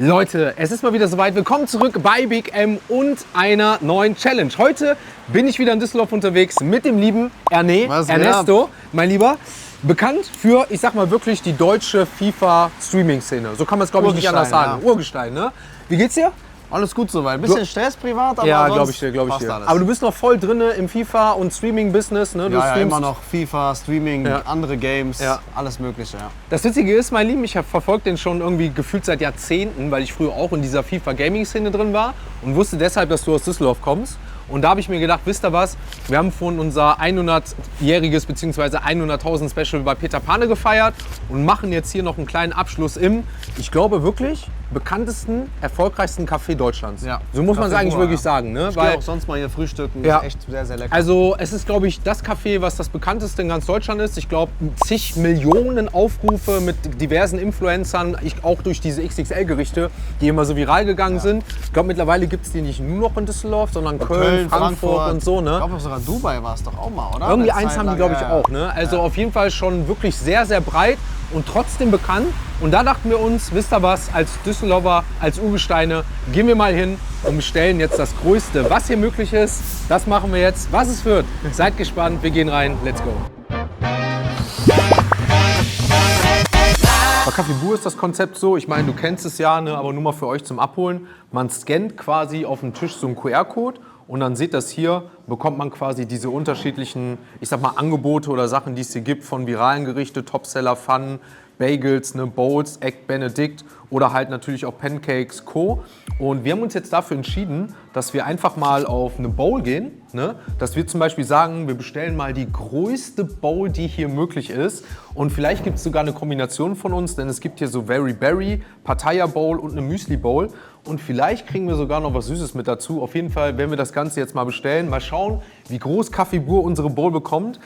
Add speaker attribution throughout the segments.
Speaker 1: Leute, es ist mal wieder soweit. Willkommen zurück bei Big M und einer neuen Challenge. Heute bin ich wieder in Düsseldorf unterwegs mit dem lieben Ernesto, mein Lieber. Bekannt für, ich sag mal wirklich, die deutsche FIFA-Streaming-Szene. So kann man es, glaube ich, nicht anders sagen. Ja. Urgestein, ne? Wie geht's dir?
Speaker 2: Alles gut soweit. Ein bisschen Stress privat, aber
Speaker 1: ja, glaube ich dir. Aber du bist noch voll drin im FIFA- und Streaming-Business, ne?
Speaker 2: Du streamst immer noch FIFA, Streaming, andere Games, alles Mögliche, ja.
Speaker 1: Das Witzige ist, mein Lieben, ich habe verfolgt den schon irgendwie gefühlt seit Jahrzehnten, weil ich früher auch in dieser FIFA-Gaming-Szene drin war und wusste deshalb, dass du aus Düsseldorf kommst. Und da habe ich mir gedacht, wisst ihr was, wir haben von unser 100-jähriges bzw. 100.000 Special bei Peter Pane gefeiert und machen jetzt hier noch einen kleinen Abschluss im, ich glaube wirklich, bekanntesten, erfolgreichsten Café Deutschlands. Ja. So muss man es eigentlich wirklich sagen. Ne?
Speaker 2: Ich gehe auch sonst mal hier frühstücken, ist echt sehr, sehr lecker.
Speaker 1: Also es ist, glaube ich, das Café, was das bekannteste in ganz Deutschland ist. Ich glaube, zig Millionen Aufrufe mit diversen Influencern, auch durch diese XXL-Gerichte, die immer so viral gegangen sind. Ich glaube, mittlerweile gibt es die nicht nur noch in Düsseldorf, sondern Köln, Frankfurt und so. Ne?
Speaker 2: Ich glaube, sogar Dubai war es doch auch mal, oder?
Speaker 1: Irgendwie eins haben die, glaube ich, auch. Ne? Also auf jeden Fall schon wirklich sehr, sehr breit und trotzdem bekannt. Und da dachten wir uns, wisst ihr was, als Düsseldorfer, als Urgesteine, gehen wir mal hin und bestellen jetzt das Größte, was hier möglich ist. Das machen wir jetzt, was es wird. Seid gespannt, wir gehen rein, let's go. Bei Café Bur ist das Konzept so, ich meine, du kennst es ja, ne, aber nur mal für euch zum Abholen. Man scannt quasi auf dem Tisch so einen QR-Code und dann seht das hier, bekommt man quasi diese unterschiedlichen, ich sag mal, Angebote oder Sachen, die es hier gibt, von viralen Gerichte, Topseller, Pfannen, Bagels, ne, Bowls, Egg Benedict oder halt natürlich auch Pancakes, Co. Und wir haben uns jetzt dafür entschieden, dass wir einfach mal auf eine Bowl gehen. Ne? Dass wir zum Beispiel sagen, wir bestellen mal die größte Bowl, die hier möglich ist. Und vielleicht gibt es sogar eine Kombination von uns, denn es gibt hier so Very Berry, Pattaya Bowl und eine Müsli Bowl. Und vielleicht kriegen wir sogar noch was Süßes mit dazu. Auf jeden Fall werden wir das Ganze jetzt mal bestellen. Mal schauen, wie groß Café Bur unsere Bowl bekommt.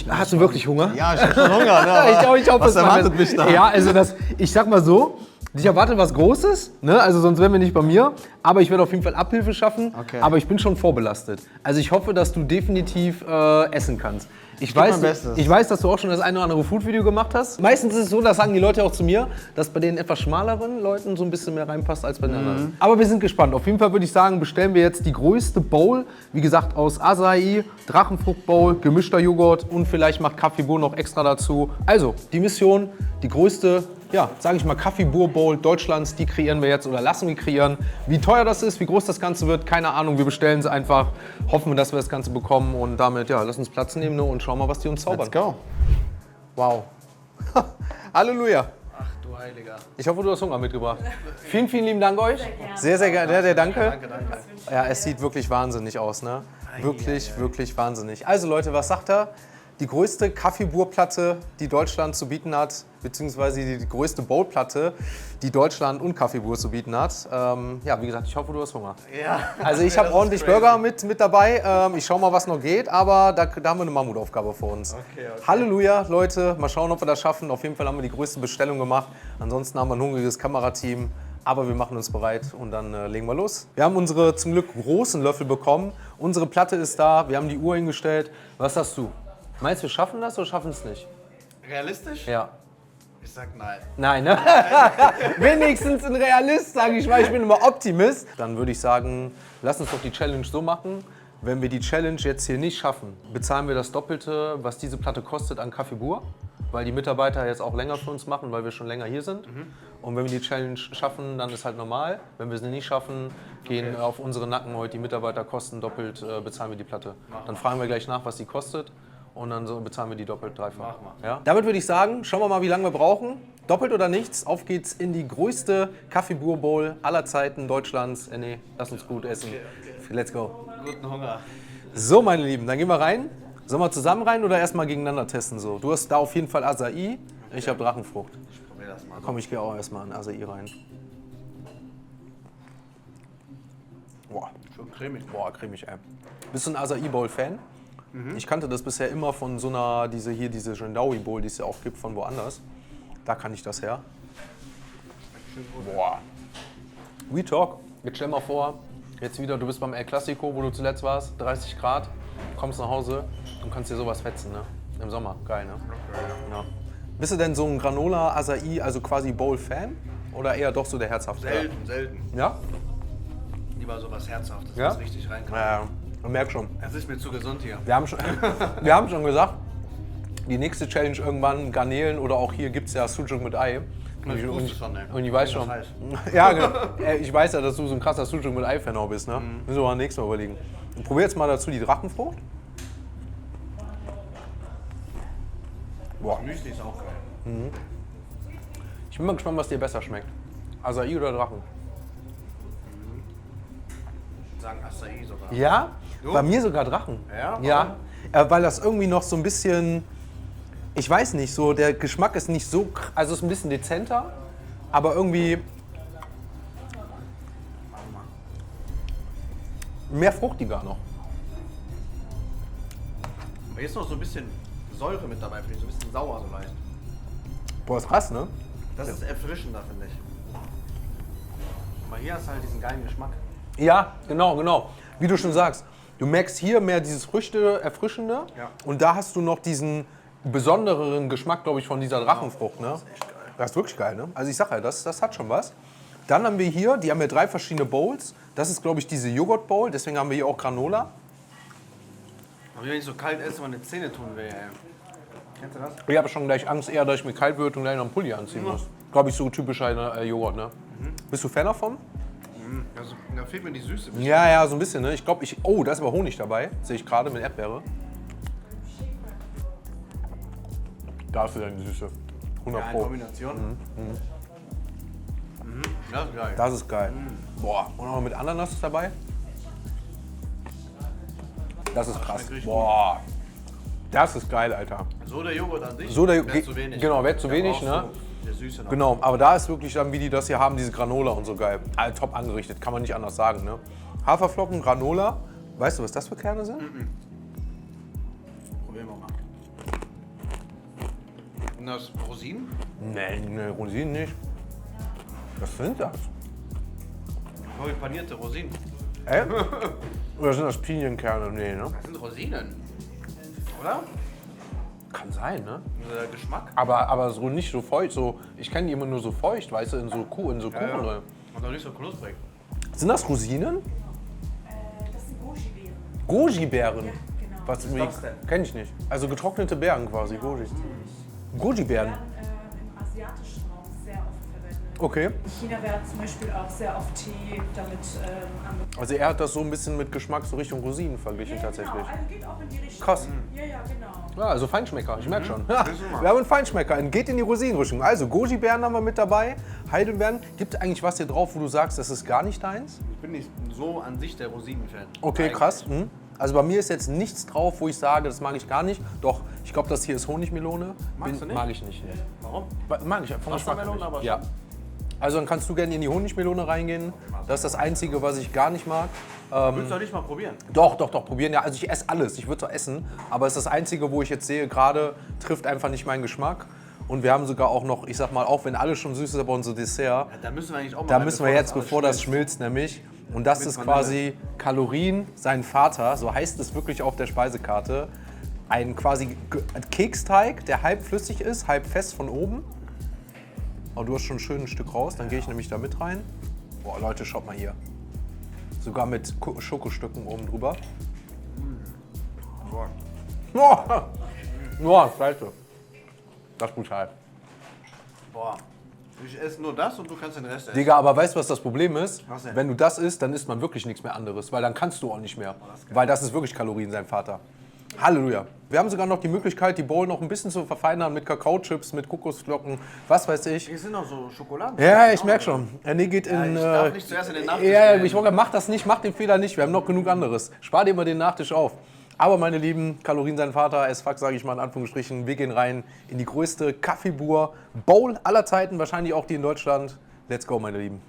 Speaker 1: Hast du wirklich Hunger?
Speaker 2: Ja, ich habe schon Hunger. Ne?
Speaker 1: ich hoffe,
Speaker 2: was erwartet mich da?
Speaker 1: Ja, also ich sag mal so, ich erwarte was Großes, ne? Also sonst wären wir nicht bei mir. Aber ich werde auf jeden Fall Abhilfe schaffen. Okay. Aber ich bin schon vorbelastet. Also ich hoffe, dass du definitiv essen kannst. Ich weiß, dass du auch schon das eine oder andere Food-Video gemacht hast. Meistens ist es so, das sagen die Leute auch zu mir, dass bei den etwas schmaleren Leuten so ein bisschen mehr reinpasst als bei den anderen. Aber wir sind gespannt. Auf jeden Fall würde ich sagen, bestellen wir jetzt die größte Bowl. Wie gesagt, aus Acai, Drachenfrucht-Bowl, gemischter Joghurt und vielleicht macht Café Bur noch extra dazu. Also, die Mission, die größte, ja, sage ich mal, Café Bur Bowl Deutschlands, die kreieren wir jetzt oder lassen wir kreieren. Wie teuer das ist, wie groß das Ganze wird, keine Ahnung. Wir bestellen es einfach, hoffen, dass wir das Ganze bekommen und damit, ja, lass uns Platz nehmen, ne, und schauen mal, was die uns zaubern.
Speaker 2: Let's go.
Speaker 1: Wow. Halleluja.
Speaker 2: Ach du Heiliger.
Speaker 1: Ich hoffe, du hast Hunger mitgebracht. Vielen, vielen lieben Dank euch. Sehr, sehr gerne. Danke.
Speaker 2: Danke.
Speaker 1: Ja, es sieht wirklich wahnsinnig aus, ne? Wirklich wahnsinnig. Also Leute, was sagt er? Die größte Café Bur Platte, die Deutschland zu bieten hat, beziehungsweise die größte Bowl-Platte, die Deutschland und Café Bur zu bieten hat. Ja, wie gesagt, ich hoffe, du hast Hunger.
Speaker 2: Ja.
Speaker 1: Also ich habe ordentlich Burger mit dabei. Ich schaue mal, was noch geht, aber da haben wir eine Mammutaufgabe vor uns. Okay. Halleluja, Leute. Mal schauen, ob wir das schaffen. Auf jeden Fall haben wir die größte Bestellung gemacht. Ansonsten haben wir ein hungriges Kamerateam. Aber wir machen uns bereit und dann legen wir los. Wir haben unsere zum Glück großen Löffel bekommen. Unsere Platte ist da. Wir haben die Uhr hingestellt. Was sagst du? Meinst du, wir schaffen das oder schaffen es nicht?
Speaker 2: Realistisch?
Speaker 1: Ja.
Speaker 2: Ich sag nein.
Speaker 1: Nein, ne? Wenigstens ein Realist, sage ich mal. Ich bin immer Optimist. Dann würde ich sagen, lass uns doch die Challenge so machen. Wenn wir die Challenge jetzt hier nicht schaffen, bezahlen wir das Doppelte, was diese Platte kostet, an Café Bur. Weil die Mitarbeiter jetzt auch länger für uns machen, weil wir schon länger hier sind. Und wenn wir die Challenge schaffen, dann ist halt normal. Wenn wir sie nicht schaffen, gehen auf unsere Nacken heute die Mitarbeiterkosten doppelt, bezahlen wir die Platte. Dann fragen wir gleich nach, was sie kostet. Und dann so bezahlen wir die doppelt, dreifach. Ja? Damit würde ich sagen, schauen wir mal, wie lange wir brauchen. Doppelt oder nichts, auf geht's in die größte Café Bur Bowl aller Zeiten Deutschlands. Nee, lass uns gut essen. Okay. Let's go.
Speaker 2: Guten Hunger.
Speaker 1: So, meine Lieben, dann gehen wir rein. Sollen wir zusammen rein oder erstmal gegeneinander testen? So? Du hast da auf jeden Fall Acai, ich habe Drachenfrucht.
Speaker 2: Ich probier das mal.
Speaker 1: Komm, ich gehe auch erstmal an Acai rein. Boah.
Speaker 2: Schon cremig.
Speaker 1: Boah, cremig, ey. Bist du ein Acai Bowl Fan? Ich kannte das bisher immer von so einer, diese Gendawi Bowl, die es ja auch gibt von woanders. Da kann ich das her. Boah. We talk. Jetzt stell mal vor, jetzt wieder, du bist beim El Clasico, wo du zuletzt warst, 30 Grad, kommst nach Hause und kannst dir sowas fetzen, ne? Im Sommer, geil, ne? Ja. Bist du denn so ein Granola, Acai, also quasi Bowl-Fan? oder eher doch so der herzhafte?
Speaker 2: Selten.
Speaker 1: Ja?
Speaker 2: Lieber sowas Herzhaftes,
Speaker 1: Ja?
Speaker 2: was richtig reinkommt.
Speaker 1: Ja, man merkt schon.
Speaker 2: Es ist mir zu gesund hier.
Speaker 1: Wir haben schon gesagt, die nächste Challenge irgendwann Garnelen oder auch hier gibt es ja Sucuk mit Ei.
Speaker 2: Ich wusste schon, ey.
Speaker 1: Und ich weiß
Speaker 2: Das
Speaker 1: schon.
Speaker 2: heißt.
Speaker 1: Ja, genau. Ich weiß ja, dass du so ein krasser Sucuk mit Ei-Fan auch bist. Ne? Müssen wir mal nächstes Mal überlegen. Und probier jetzt mal dazu die Drachenfrucht. Boah.
Speaker 2: Müsli ist auch geil.
Speaker 1: Ich bin mal gespannt, was dir besser schmeckt. Acai oder Drachen?
Speaker 2: Sagen Acai sogar.
Speaker 1: Ja?
Speaker 2: Du?
Speaker 1: Bei mir sogar Drachen.
Speaker 2: Ja?
Speaker 1: Ja. Weil das irgendwie noch so ein bisschen, ich weiß nicht, so der Geschmack ist nicht so, also ist ein bisschen dezenter, aber irgendwie mehr fruchtiger noch.
Speaker 2: Aber hier ist noch so ein bisschen Säure mit dabei, finde ich. So ein bisschen sauer so leicht.
Speaker 1: Boah, ist krass, ne?
Speaker 2: Das ist erfrischender, finde ich. Aber hier hast du halt diesen geilen Geschmack.
Speaker 1: Ja, genau. Wie du schon sagst, du merkst hier mehr dieses Früchte, Erfrischende
Speaker 2: Ja.
Speaker 1: und da hast du noch diesen besondereren Geschmack, glaube ich, von dieser Drachenfrucht. Ne? Das ist echt geil. Das ist wirklich geil, ne? Also ich sag ja, das hat schon was. Dann haben wir hier, die haben ja 3 verschiedene Bowls. Das ist, glaube ich, diese Joghurt-Bowl, deswegen haben wir hier auch Granola.
Speaker 2: Aber wenn ich so kalt esse, meine Zähne tun weh, ey. Kennst du das?
Speaker 1: Ich habe schon gleich Angst, eher, dass ich mir kalt wird und gleich noch einen Pulli anziehen muss. Glaube ich, so typischer Joghurt, ne? Bist du Fan davon?
Speaker 2: Also, da fehlt mir die Süße.
Speaker 1: Ja, so ein bisschen, ne? Ich glaube, oh, da ist aber Honig dabei. Sehe ich gerade mit Erdbeere. Da ist wieder die Süße. 100
Speaker 2: Ja, in
Speaker 1: Pro.
Speaker 2: Kombination. Das ist geil.
Speaker 1: Das ist geil. Boah, und noch mit Ananas ist dabei. Das ist krass.
Speaker 2: schmeckt richtig
Speaker 1: Boah. Das ist geil, Alter.
Speaker 2: So der Joghurt an sich
Speaker 1: So der-
Speaker 2: wäre zu wenig.
Speaker 1: genau, wäre zu
Speaker 2: Da
Speaker 1: wenig,
Speaker 2: brauchst
Speaker 1: ne?
Speaker 2: du Der Süße noch.
Speaker 1: Genau, aber da ist wirklich dann, wie die das hier haben, diese Granola und so geil. Top angerichtet, kann man nicht anders sagen, ne? Haferflocken, Granola. Weißt du, was das für Kerne sind?
Speaker 2: Probieren wir mal. Und das Rosinen?
Speaker 1: Nee, Rosinen nicht. Was sind das?
Speaker 2: Voll panierte Rosinen.
Speaker 1: Oder sind das Pinienkerne? Nee, ne?
Speaker 2: Das sind Rosinen. Oder?
Speaker 1: Kann sein, ne?
Speaker 2: Der Geschmack.
Speaker 1: Aber so nicht so feucht, so, ich kenne die immer nur so feucht, weißt du, in so Kuchen drin.
Speaker 2: Und auch nicht so knusprig.
Speaker 1: Sind das Rosinen?
Speaker 3: Das sind Goji-Beeren.
Speaker 1: Goji-Beeren?
Speaker 3: Ja, genau.
Speaker 1: Was
Speaker 2: ist das denn?
Speaker 1: Kenn ich nicht. Also getrocknete Beeren quasi, Goji. Goji-Beeren.
Speaker 3: Werden im asiatischen Raum sehr oft verwendet.
Speaker 1: Okay.
Speaker 3: In China werden zum Beispiel auch sehr oft Tee damit angeboten.
Speaker 1: Also er hat das so ein bisschen mit Geschmack so Richtung Rosinen verglichen tatsächlich.
Speaker 3: Genau, also geht auch in die Richtung.
Speaker 1: Krass.
Speaker 3: Ja, genau.
Speaker 1: Ja, also Feinschmecker, ich merke schon. Ja, wir haben einen Feinschmecker, geht in die Rosinenrichtung. Also Goji-Beeren haben wir mit dabei, Heidelbeeren. Gibt es eigentlich was hier drauf, wo du sagst, das ist gar nicht deins?
Speaker 2: Ich bin nicht so an sich der Rosinen-Fan.
Speaker 1: Okay,
Speaker 2: Eigentlich.
Speaker 1: krass. Also bei mir ist jetzt nichts drauf, wo ich sage, das mag ich gar nicht. Doch, ich glaube, das hier ist Honigmelone.
Speaker 2: Magst du nicht?
Speaker 1: Mag ich nicht. Nee.
Speaker 2: Warum?
Speaker 1: Mag ich vom Geschmack
Speaker 2: Wassermelone
Speaker 1: nicht.
Speaker 2: aber schon.
Speaker 1: Ja. Also dann kannst du gerne in die Honigmelone reingehen. Das ist das Einzige, was ich gar nicht mag.
Speaker 2: Willst du doch nicht mal probieren?
Speaker 1: Doch, probieren. Ja, also ich esse alles. Ich würde es auch essen. Aber es ist das Einzige, wo ich jetzt sehe, gerade trifft einfach nicht meinen Geschmack. Und wir haben sogar auch noch, ich sag mal, auch wenn alles schon süß ist, aber unser Dessert.
Speaker 2: Ja, da müssen wir eigentlich auch mal
Speaker 1: Da
Speaker 2: rein,
Speaker 1: müssen wir jetzt,
Speaker 2: alles
Speaker 1: bevor das
Speaker 2: schmilzt.
Speaker 1: schmilzt, nämlich. Und das
Speaker 2: Mit
Speaker 1: ist
Speaker 2: Vanille.
Speaker 1: quasi Kalorien, sein Vater, so heißt es wirklich auf der Speisekarte. Ein quasi Keksteig, der halb flüssig ist, halb fest von oben. Oh, du hast schon schön ein Stück raus, dann gehe ich nämlich da mit rein. Boah, Leute, schaut mal hier. Sogar mit Schokostücken oben drüber.
Speaker 2: Boah.
Speaker 1: Boah, scheiße. Das ist brutal.
Speaker 2: Boah. Ich esse nur das und du kannst den Rest essen.
Speaker 1: Digga, aber weißt du, was das Problem ist?
Speaker 2: Was denn?
Speaker 1: Wenn du das isst, dann isst man wirklich nichts mehr anderes, weil dann kannst du auch nicht mehr. Weil das ist wirklich Kalorien, sein Vater. Halleluja. Wir haben sogar noch die Möglichkeit, die Bowl noch ein bisschen zu verfeinern mit Kakaochips, mit Kokosflocken, was weiß ich.
Speaker 2: Hier sind noch so Schokoladen.
Speaker 1: Ja, ich merke schon. Nee, geht in.
Speaker 2: ich darf nicht zuerst in den Nachtisch
Speaker 1: Ja,
Speaker 2: gehen.
Speaker 1: ich wollte, mach das nicht, mach den Fehler nicht. Wir haben noch genug anderes. Spar dir mal den Nachtisch auf. Aber meine Lieben, Kalorien sein Vater, as fuck, sage ich mal in Anführungsstrichen, wir gehen rein in die größte Kaffeebour-Bowl aller Zeiten, wahrscheinlich auch die in Deutschland. Let's go, meine Lieben.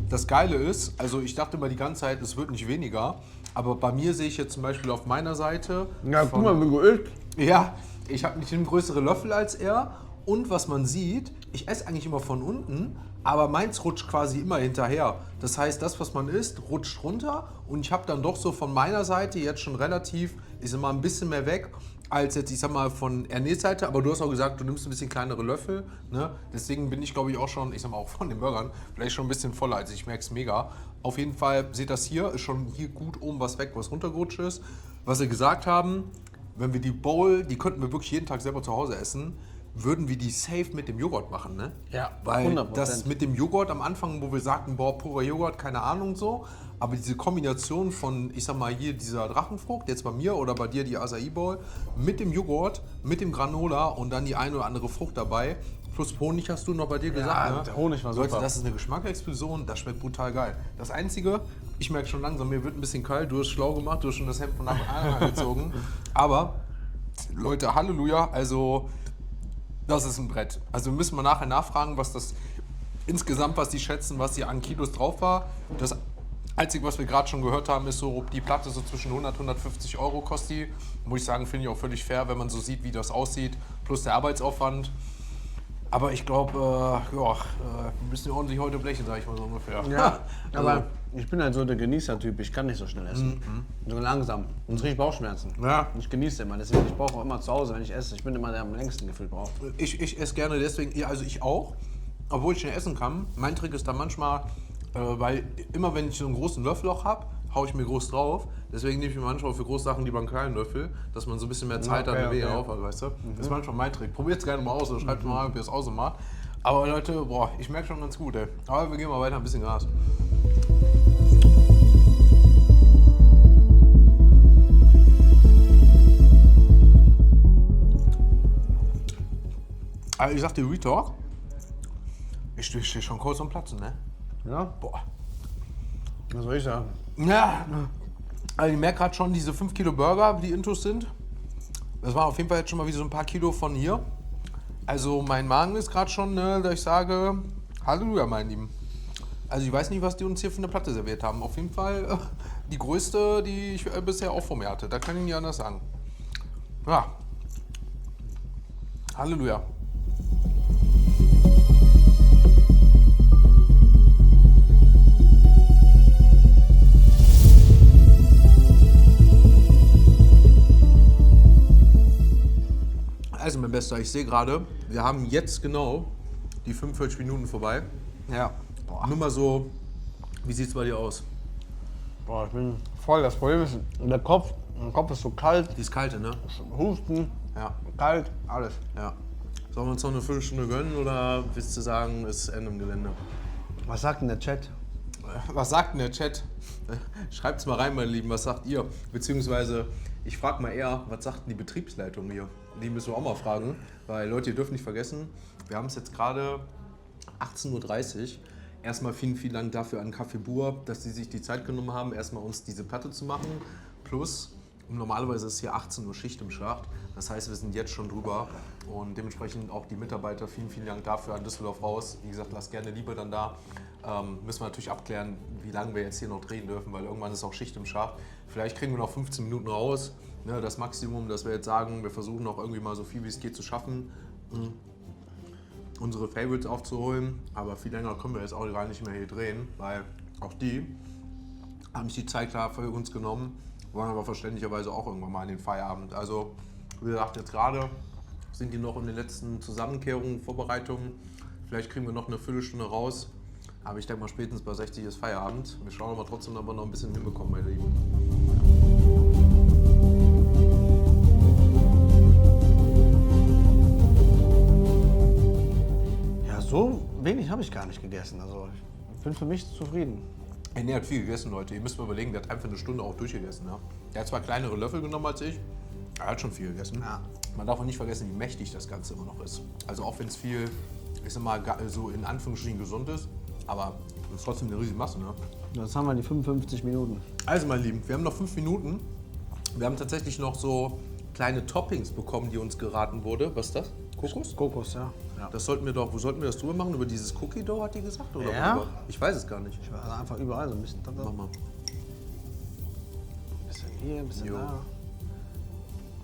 Speaker 1: Das Geile ist, also ich dachte immer die ganze Zeit, es wird nicht weniger, aber bei mir sehe ich jetzt zum Beispiel auf meiner Seite,
Speaker 2: Ja, guck mal, wie du isst.
Speaker 1: ja, ich habe nicht einen größeren Löffel als er Und was man sieht, ich esse eigentlich immer von unten, aber meins rutscht quasi immer hinterher. Das heißt, das, was man isst, rutscht runter und ich habe dann doch so von meiner Seite jetzt schon relativ, ich sag mal, ein bisschen mehr weg als jetzt, ich sag mal, von Ernärs Seite. Aber du hast auch gesagt, du nimmst ein bisschen kleinere Löffel. Ne? Deswegen bin ich, glaube ich, auch schon, ich sag mal, auch von den Burgern vielleicht schon ein bisschen voller. Also ich merke es mega. Auf jeden Fall, seht das hier, ist schon hier gut oben was weg, was runtergerutscht ist. Was sie gesagt haben, wenn wir die Bowl, die könnten wir wirklich jeden Tag selber zu Hause essen, würden wir die safe mit dem Joghurt machen, ne?
Speaker 4: Ja,
Speaker 1: Weil
Speaker 4: 100%.
Speaker 1: das mit dem Joghurt am Anfang, wo wir sagten, boah, purer Joghurt, keine Ahnung so, aber diese Kombination von, ich sag mal, hier dieser Drachenfrucht, jetzt bei mir oder bei dir die Acai Bowl, mit dem Joghurt, mit dem Granola und dann die eine oder andere Frucht dabei, plus Honig hast du noch bei dir gesagt, ne?
Speaker 4: der Honig war
Speaker 1: Leute,
Speaker 4: super.
Speaker 1: das ist eine Geschmacksexplosion, das schmeckt brutal geil. Das Einzige, ich merke schon langsam, mir wird ein bisschen kalt, du hast schlau gemacht, du hast schon das Hemd von Anfang angezogen, aber Leute, Halleluja, also das ist ein Brett. Also müssen wir nachher nachfragen, was das insgesamt, was die schätzen, was hier an Kilos drauf war. Das Einzige, was wir gerade schon gehört haben, ist so, die Platte so zwischen 100 und 150 Euro kostet die. Muss ich sagen, finde ich auch völlig fair, wenn man so sieht, wie das aussieht, plus der Arbeitsaufwand. Aber ich glaube, wir müssen ordentlich heute blechen, sage ich mal so ungefähr.
Speaker 4: Ja,
Speaker 1: Also,
Speaker 4: aber ich bin halt so der Genießer-Typ, ich kann nicht so schnell essen. So langsam. Sonst kriege ich Bauchschmerzen.
Speaker 1: Ja.
Speaker 4: Ich genieße immer, deswegen ich brauche auch immer zu Hause, wenn ich esse. Ich bin immer der am längsten gefühlt braucht.
Speaker 1: ich esse gerne deswegen, ja, also ich auch, obwohl ich schnell essen kann. Mein Trick ist dann manchmal, weil immer wenn ich so einen großen Löffel auch habe, haue ich mir groß drauf. Deswegen nehme ich mir manchmal für große Sachen lieber einen kleinen Löffel, dass man so ein bisschen mehr Zeit hat, eine Wehe auf hat, weißt du? Das ist manchmal mein Trick. Probiert es gerne mal aus oder schreibt mal, ob ihr es auch so macht. Aber Leute, boah, ich merke schon ganz gut, ey. Aber wir gehen mal weiter, ein bisschen Gas. Also ich sag dir Retalk, ich stehe schon kurz am Platzen, ne?
Speaker 4: Ja?
Speaker 1: Boah.
Speaker 4: Was soll ich sagen?
Speaker 1: Ja, also ich merke gerade schon, diese 5 Kilo Burger, die Intus sind, das waren auf jeden Fall jetzt schon mal wieder so ein paar Kilo von hier. Also mein Magen ist gerade schon, ne, dass ich sage, Halleluja, mein Lieben. Also ich weiß nicht, was die uns hier für eine Platte serviert haben. Auf jeden Fall die größte, die ich bisher auch vor mir hatte. Da kann ich nicht anders sagen. Ja. Halleluja. Also mein Bester, ich sehe gerade, wir haben jetzt genau die 45 Minuten vorbei.
Speaker 4: Ja.
Speaker 1: Nur mal so, wie sieht es bei dir aus?
Speaker 4: Boah, ich bin voll. Das Problem ist, der Kopf ist so kalt,
Speaker 1: Die ist kalte, ne?
Speaker 4: Husten,
Speaker 1: Ja.
Speaker 4: kalt, alles.
Speaker 1: Ja. Sollen wir uns noch eine Viertelstunde gönnen oder willst du sagen, es ist Ende im Gelände?
Speaker 4: Was sagt denn der Chat?
Speaker 1: Was sagt denn der Chat? Schreibt's mal rein, meine Lieben, was sagt ihr? Beziehungsweise, ich frage mal eher, was sagt denn die Betriebsleitung hier? Die müssen wir auch mal fragen, weil Leute, ihr dürft nicht vergessen, wir haben es jetzt gerade 18:30 Uhr. Erstmal vielen, vielen Dank dafür an Café Bur, dass sie sich die Zeit genommen haben, erstmal uns diese Platte zu machen. Plus, normalerweise ist hier 18 Uhr Schicht im Schacht. Das heißt, wir sind jetzt schon drüber und dementsprechend auch die Mitarbeiter, vielen, vielen Dank dafür an Düsseldorf raus. Wie gesagt, lasst gerne Liebe dann da. Müssen wir natürlich abklären, wie lange wir jetzt hier noch drehen dürfen, weil irgendwann ist auch Schicht im Schacht. Vielleicht kriegen wir noch 15 Minuten raus. Ne, das Maximum, dass wir jetzt sagen, wir versuchen noch irgendwie mal so viel wie es geht zu schaffen, unsere Favorites aufzuholen. Aber viel länger können wir jetzt auch gar nicht mehr hier drehen, weil auch die haben sich die Zeit klar für uns genommen, wollen aber verständlicherweise auch irgendwann mal in den Feierabend. Also wie gesagt, jetzt gerade sind die noch in den letzten Zusammenkehrungen, Vorbereitungen. Vielleicht kriegen wir noch eine Viertelstunde raus. Aber ich denke mal, spätestens bei 60 ist Feierabend. Wir schauen aber trotzdem, ob wir noch ein bisschen hinbekommen, meine Lieben.
Speaker 4: Ja, so wenig habe ich gar nicht gegessen. Also ich bin für mich zufrieden.
Speaker 1: Ey, der hat viel gegessen, Leute. Ihr müsst mal überlegen, der hat einfach eine Stunde auch durchgegessen. Ja? Der hat zwar kleinere Löffel genommen als ich, er hat schon viel gegessen.
Speaker 4: Ja.
Speaker 1: Man darf auch nicht vergessen, wie mächtig das Ganze immer noch ist. Also auch wenn es viel, ich sag mal, so in Anführungsstrichen gesund ist, aber das ist trotzdem eine riesige Masse. Ne?
Speaker 4: Jetzt haben wir die 55 Minuten.
Speaker 1: Also meine Lieben, wir haben noch 5 Minuten. Wir haben tatsächlich noch so kleine Toppings bekommen, die uns geraten wurde. Was ist das? Kokos?
Speaker 4: Kokos, ja.
Speaker 1: Das sollten wir doch, wo sollten wir das drüber machen? Über dieses Cookie Dough, hat die gesagt? Oder
Speaker 4: Ja.
Speaker 1: worüber? Ich weiß es gar nicht.
Speaker 4: Also einfach überall so ein bisschen.
Speaker 1: Mach mal.
Speaker 4: Ein bisschen hier, ein bisschen
Speaker 1: Jo.
Speaker 4: da.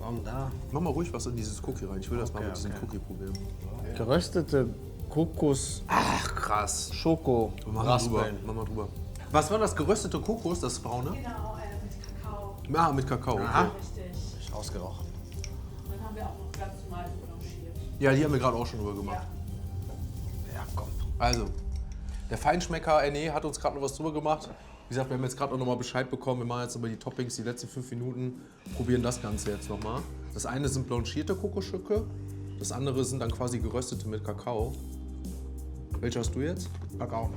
Speaker 4: Komm, da.
Speaker 1: Mach mal ruhig was in dieses Cookie rein. Ich will das mal
Speaker 4: Okay,
Speaker 1: mit diesem
Speaker 4: okay.
Speaker 1: Cookie probieren.
Speaker 4: Geröstete Kokos,
Speaker 1: Ach, krass.
Speaker 4: Schoko,
Speaker 1: Mach mal drüber.
Speaker 4: Raspeln.
Speaker 1: Mach mal drüber. Was war das geröstete Kokos, das braune?
Speaker 3: Genau, mit Kakao.
Speaker 1: Ah, mit Kakao. Okay.
Speaker 3: Richtig.
Speaker 4: Ist ausgerochen.
Speaker 3: Dann haben wir auch noch ganz normal blanchiert.
Speaker 1: Ja, die haben wir gerade auch schon drüber gemacht.
Speaker 3: Ja.
Speaker 4: Ja, komm.
Speaker 1: Also, der Feinschmecker Erne hat uns gerade noch was drüber gemacht. Wie gesagt, wir haben jetzt gerade auch noch mal Bescheid bekommen. Wir machen jetzt über die Toppings die letzten 5 Minuten. Probieren das Ganze jetzt noch mal. Das eine sind blanchierte Kokosstücke. Das andere sind dann quasi geröstete mit Kakao. Welche hast du jetzt?
Speaker 4: Kakao.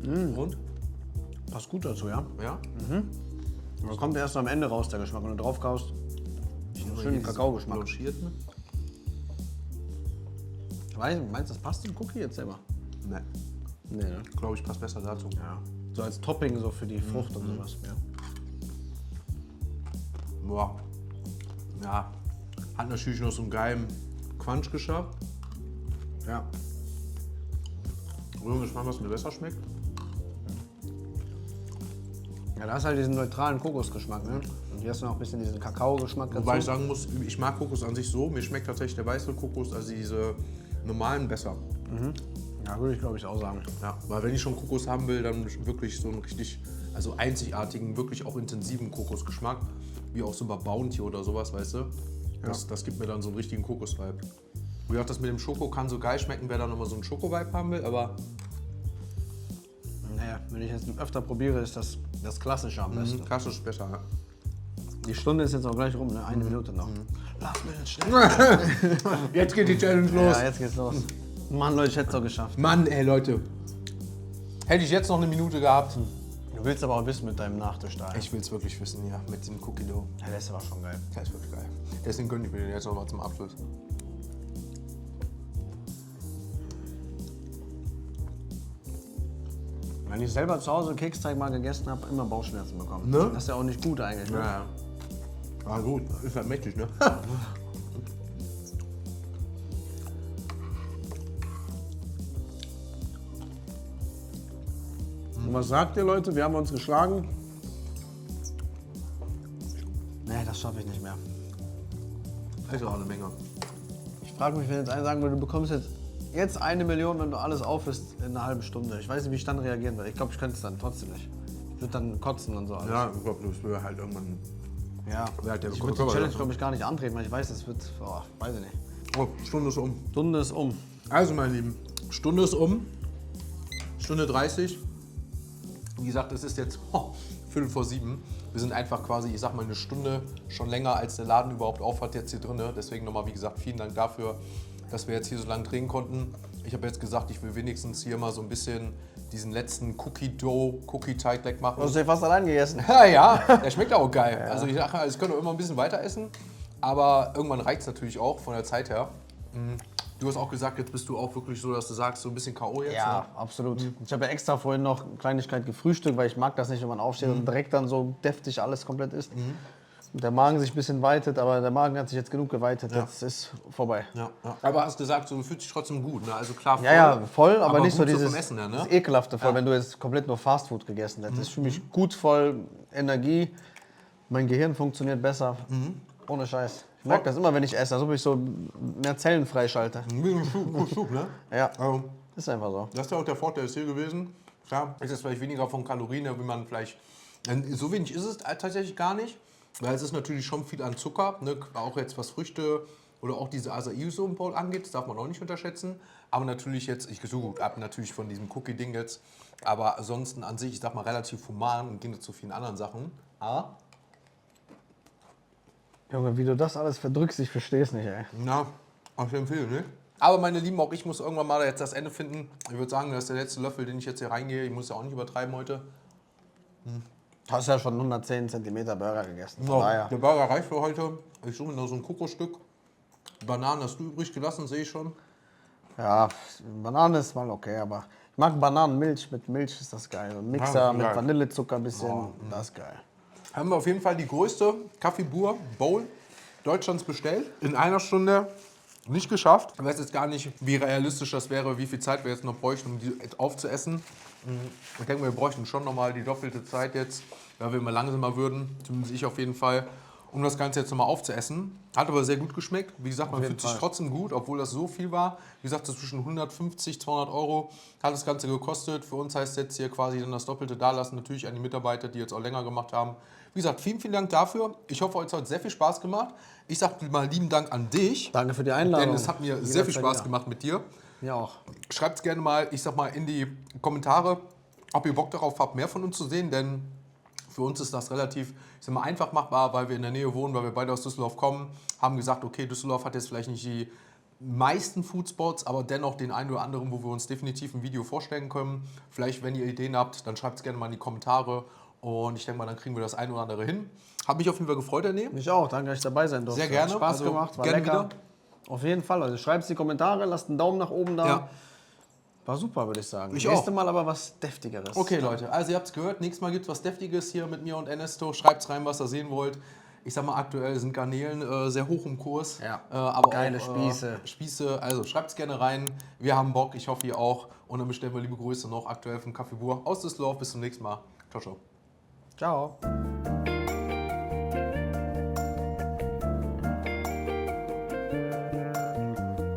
Speaker 1: Und?
Speaker 4: Passt gut dazu, ja?
Speaker 1: Ja?
Speaker 4: Aber kommt erst am Ende raus, der Geschmack. Wenn du drauf kaust, schönen Kakaogeschmack.
Speaker 1: Blanchiert mit?
Speaker 4: Meinst du, das passt im Cookie jetzt selber?
Speaker 1: Ne,
Speaker 4: Nee, ne?
Speaker 1: glaube ich, passt besser dazu.
Speaker 4: Ja. So als Topping so für die Frucht und sowas. Ja.
Speaker 1: Boah. Ja. Hat natürlich noch so einen geilen Quatsch geschafft.
Speaker 4: Ja.
Speaker 1: Rührungsgeschmack, was mir besser schmeckt.
Speaker 4: Ja, da hast halt diesen neutralen Kokosgeschmack, ne? Und hier hast du noch ein bisschen diesen Kakaogeschmack dazu.
Speaker 1: Wobei ich sagen muss, ich mag Kokos an sich so. Mir schmeckt tatsächlich der weiße Kokos, also diese normalen, besser.
Speaker 4: Ja, würde ich glaube ich auch sagen.
Speaker 1: Ja, weil wenn ich schon Kokos haben will, dann wirklich so einen richtig, also einzigartigen, wirklich auch intensiven Kokosgeschmack. Wie auch so bei Bounty oder sowas, weißt du? Das gibt mir dann so einen richtigen Kokos-Vibe. Wie gesagt, das mit dem Schoko kann so geil schmecken, wer da nochmal so einen Schoko-Vibe haben will, aber
Speaker 4: Naja, wenn ich jetzt öfter probiere, ist das Klassische am besten.
Speaker 1: klassisch besser. Ja.
Speaker 4: Die Stunde ist jetzt auch gleich rum, ne? Eine Minute noch. Lass mich jetzt schnell.
Speaker 1: Jetzt geht die Challenge los.
Speaker 4: Ja, jetzt geht's los. Mann, Leute, ich hätte es doch geschafft.
Speaker 1: Mann, ey, Leute. Hätte ich jetzt noch eine Minute gehabt.
Speaker 4: Du willst aber auch wissen mit deinem Nachtisch da.
Speaker 1: Ich will es wirklich wissen, ja, mit dem Cookie Dough.
Speaker 4: Ja, der ist aber schon geil.
Speaker 1: Das ist wirklich geil. Deswegen gönne ich mir den jetzt noch mal zum Abschluss.
Speaker 4: Wenn ich selber zu Hause Keksteig mal gegessen habe, immer Bauchschmerzen bekommen.
Speaker 1: Ne?
Speaker 4: Das ist ja auch nicht gut eigentlich. Ne?
Speaker 1: Ja. Ah gut, ist halt mächtig, ne?
Speaker 4: Und was sagt ihr, Leute? Wir haben uns geschlagen. Nee, das schaffe ich nicht mehr.
Speaker 1: Ist auch eine Menge.
Speaker 4: Ich frage mich, wenn jetzt einer sagen würde, du bekommst jetzt 1 Million, wenn du alles aufisst in einer halben Stunde. Ich weiß nicht, wie ich dann reagieren würde. Ich glaube, ich könnte es dann trotzdem nicht. Ich würde dann kotzen und so alles.
Speaker 1: Ja, ich glaube, das wäre halt irgendwann.
Speaker 4: Ja.
Speaker 1: halt der
Speaker 4: Ich würde die
Speaker 1: Körper
Speaker 4: Challenge,
Speaker 1: das,
Speaker 4: glaube ich, gar nicht antreten, weil ich weiß, es wird, weiß ich nicht.
Speaker 1: Oh, Stunde ist um.
Speaker 4: Stunde ist um.
Speaker 1: Also, meine Lieben, Stunde ist um. Stunde 30. Wie gesagt, es ist jetzt 6:45. Wir sind einfach quasi, ich sag mal, eine Stunde schon länger, als der Laden überhaupt auf hat jetzt hier drin. Deswegen nochmal, wie gesagt, vielen Dank dafür, dass wir jetzt hier so lange drehen konnten. Ich habe jetzt gesagt, ich will wenigstens hier mal so ein bisschen diesen letzten Cookie-Teig wegmachen.
Speaker 4: Du hast ja fast allein gegessen.
Speaker 1: Ja, der schmeckt auch geil. Also ich sage, ich könnte auch immer ein bisschen weiter essen, aber irgendwann reicht es natürlich auch von der Zeit her. Du hast auch gesagt, jetzt bist du auch wirklich so, dass du sagst, so ein bisschen K.O. jetzt.
Speaker 4: Ja,
Speaker 1: Ne?
Speaker 4: absolut. Ich habe ja extra vorhin noch eine Kleinigkeit gefrühstückt, weil ich mag das nicht, wenn man aufsteht und direkt dann so deftig alles komplett isst. Und der Magen sich ein bisschen weitet, aber der Magen hat sich jetzt genug geweitet, jetzt ist vorbei.
Speaker 1: Ja. Aber hast gesagt, so, du fühlst dich trotzdem gut. Ne? Also klar, voll,
Speaker 4: Ja, voll, aber nicht so
Speaker 1: gut
Speaker 4: dieses
Speaker 1: vom Essen her, ne?
Speaker 4: das ekelhafte voll, wenn du jetzt komplett nur Fastfood gegessen hättest. Das ist für mich gut voll, Energie, mein Gehirn funktioniert besser, ohne Scheiß. Ich merke das immer, wenn ich esse, als ob ich so mehr Zellen freischalte.
Speaker 1: Wie ein Schub, ne?
Speaker 4: Ja,
Speaker 1: Also,
Speaker 4: ist einfach so.
Speaker 1: das ist ja auch der Vorteil ist hier gewesen. Klar, ist jetzt vielleicht weniger von Kalorien, wie man vielleicht. So wenig ist es tatsächlich gar nicht, weil es ist natürlich schon viel an Zucker, ne? Auch jetzt was Früchte oder auch diese Acai Bowl angeht, das darf man auch nicht unterschätzen. Aber natürlich jetzt, ich so gut ab natürlich von diesem Cookie-Ding jetzt, aber ansonsten an sich, ich sag mal, relativ human und ging zu vielen anderen Sachen. Aber
Speaker 4: Junge, wie du das alles verdrückst, ich verstehe es nicht, ey.
Speaker 1: na, ich empfehle, ne? Aber meine Lieben, auch ich muss irgendwann mal jetzt das Ende finden. Ich würde sagen, das ist der letzte Löffel, den ich jetzt hier reingehe. Ich muss ja auch nicht übertreiben heute.
Speaker 4: Du hast ja schon 110 cm Burger gegessen. Von
Speaker 1: So,
Speaker 4: daher.
Speaker 1: der Burger reicht für heute. Ich suche mir noch so ein Kokosstück. Bananen hast du übrig gelassen, sehe ich schon.
Speaker 4: Ja, Banane ist mal okay, aber ich mag Bananenmilch. Mit Milch ist das geil. Ein Mixer
Speaker 1: Ja,
Speaker 4: mit
Speaker 1: geil.
Speaker 4: Vanillezucker ein bisschen, das ist geil.
Speaker 1: Haben wir auf jeden Fall die größte Kaffee Bur Bowl Deutschlands bestellt. In einer Stunde nicht geschafft. Ich weiß jetzt gar nicht, wie realistisch das wäre, wie viel Zeit wir jetzt noch bräuchten, um die aufzuessen. Ich denke, wir bräuchten schon nochmal die doppelte Zeit jetzt, weil wir immer langsamer würden, zumindest ich auf jeden Fall, um das Ganze jetzt nochmal aufzuessen. Hat aber sehr gut geschmeckt. Wie gesagt, man fühlt sich trotzdem gut, obwohl das so viel war. Wie gesagt, so zwischen 150, 200 Euro hat das Ganze gekostet. Für uns heißt jetzt hier quasi dann das Doppelte dalassen. Natürlich an die Mitarbeiter, die jetzt auch länger gemacht haben. Wie gesagt, vielen, vielen Dank dafür. Ich hoffe, euch hat sehr viel Spaß gemacht. Ich sage mal lieben Dank an dich.
Speaker 4: Danke für die Einladung.
Speaker 1: Denn es hat mir sehr viel Spaß gemacht mit dir.
Speaker 4: Mir auch.
Speaker 1: Schreibt es gerne mal, ich sag mal, in die Kommentare, ob ihr Bock darauf habt, mehr von uns zu sehen. Denn für uns ist das relativ, ich sag mal, einfach machbar, weil wir in der Nähe wohnen, weil wir beide aus Düsseldorf kommen. Haben gesagt, okay, Düsseldorf hat jetzt vielleicht nicht die meisten Foodspots, aber dennoch den einen oder anderen, wo wir uns definitiv ein Video vorstellen können. Vielleicht, wenn ihr Ideen habt, dann schreibt es gerne mal in die Kommentare. Und ich denke mal, dann kriegen wir das ein oder andere hin. Hat mich auf jeden Fall gefreut, René.
Speaker 4: Mich auch. Danke, dass ich dabei sein durfte.
Speaker 1: Sehr gerne.
Speaker 4: Hat Spaß
Speaker 1: Also,
Speaker 4: gemacht, war
Speaker 1: gerne
Speaker 4: lecker.
Speaker 1: wieder.
Speaker 4: Auf jeden Fall. Also schreibt es in die Kommentare, lasst einen Daumen nach oben da.
Speaker 1: Ja.
Speaker 4: War super, würde ich sagen.
Speaker 1: Ich
Speaker 4: Nächste
Speaker 1: auch.
Speaker 4: Mal aber was Deftigeres.
Speaker 1: Okay, Leute, also ihr habt es gehört. Nächstes Mal gibt es was Deftiges hier mit mir und Ernesto. Schreibt rein, was ihr sehen wollt. Ich sag mal, aktuell sind Garnelen sehr hoch im Kurs.
Speaker 4: Ja.
Speaker 1: Aber
Speaker 4: Geile
Speaker 1: auch,
Speaker 4: Spieße.
Speaker 1: Spieße, also schreibt es gerne rein. Wir haben Bock, ich hoffe ihr auch. Und dann bestellen wir liebe Grüße noch aktuell vom Café Bur aus Düsseldorf. Bis zum nächsten Mal. Ciao, ciao.
Speaker 4: Ciao.